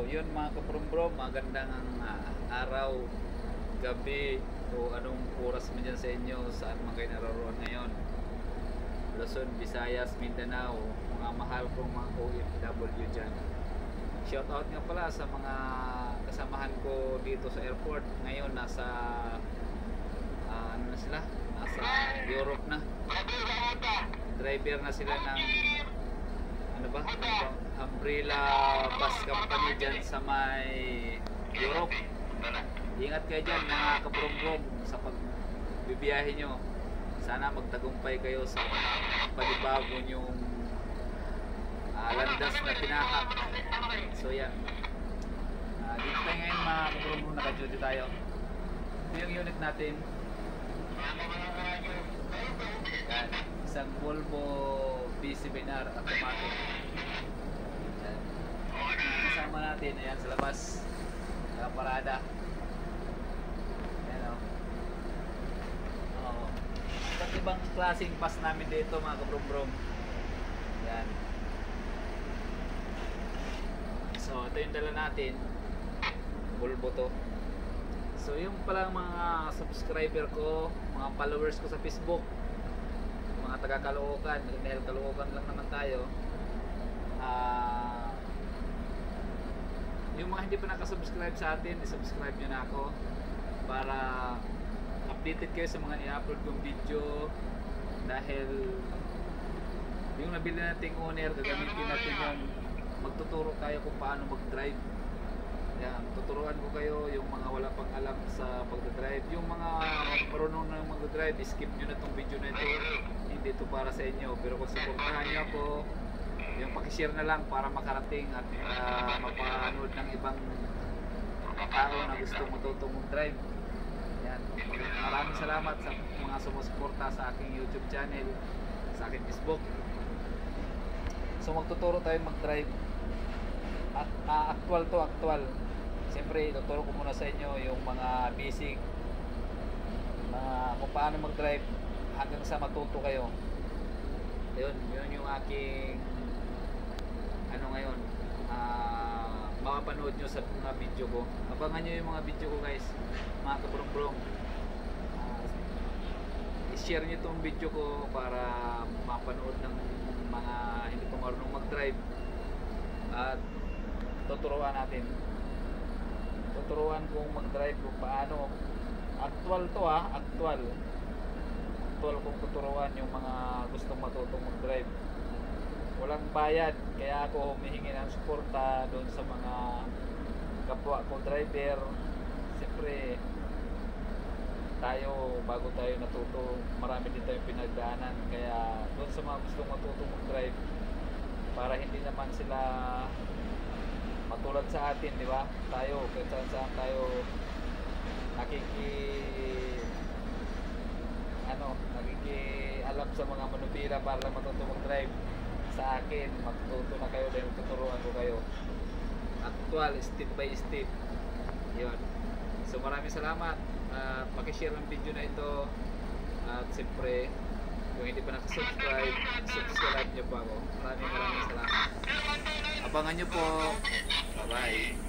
yun mga kabrumbro, magandang araw, gabi, o anong oras man dyan sa inyo, saan man kayo naroon ngayon. Luzon, Visayas, Mindanao, mga mahal kong mga OFW dyan. Shoutout nga pala sa mga kasamahan ko dito sa airport. Ngayon nasa ano na sila? Nasa Europe na. Driver na sila ng ano ba? Umbrella Bus Company dyan sa may Europe. Ingat kayo dyan mga kabrumbrom sa pagbibiyahe nyo. Sana magtagumpay kayo sa panibago nyong landas na tinahak. So yan, dito tayo ngayon mga kabrumbrom, naka-duty tayo. Ito yung unit natin. Yan, isang Volvo B7R automatic. Yan. Kasama natin, ayan sa labas, nakaparada. Ayan o. Iba't ibang klaseng pass namin dito mga kabrumbrom. Yan. So ito yung dala natin, Volvo to. So yung pala mga subscriber ko, mga followers ko sa Facebook, mga taga Caloocan, dahil Caloocan lang naman tayo. Yung mga hindi pa nakasubscribe sa atin, isubscribe nyo na ako para updated kayo sa mga i-upload kong video. Dahil yung nabili nating owner, gagamitin natin yung magtuturo tayo kung paano mag-drive. Yan, tuturuan ko kayo yung mga wala pang alam sa pag-drive. Yung mga marunong na mag-drive, skip nyo na itong video na ito. Hindi ito para sa inyo. Pero kung suportahan nyo ako, yung pakishare na lang para makarating at mapanood ng ibang tao na gusto matutong mag-drive. Yan. Maraming salamat sa mga sumusuporta sa aking YouTube channel, sa aking Facebook. So magtuturo tayo mag-drive. Actual to actual. Siyempre ituturo ko muna sa inyo yung mga basic kung paano mag-drive hanggang sa matuto kayo. Yun yung aking ano ngayon, makapanood nyo sa mga video ko. Abangan nyo yung mga video ko guys, mga kabrumbrom. I-share nyo itong video ko para mapanood ng mga hindi pa marunong mag-drive. At tuturuan natin. Tuturuan kung mag-drive kung paano. Actual to actual. Actual kung tuturuan yung mga gustong matutong mag-drive. Walang bayad, kaya ako humihingi ng suporta doon sa mga kapwa ko driver. Siyempre tayo, bago tayo natuto, marami din tayong pinagdaanan. Kaya doon sa mga gustong matutong mag-drive, para hindi naman sila matulad sa atin, di ba? Tayo, kahit saan tayo nakikialam sa mga manubira para lang matutong mag-drive. Sa akin, matututo na kayo dahil tuturuan ko kayo. Actual, step by step. Yun. So maraming salamat. Pakishare ang video na ito. At siyempre, kung hindi pa nakasubscribe, subscribe nyo po ako. Maraming salamat. Abangan nyo po. Bye bye.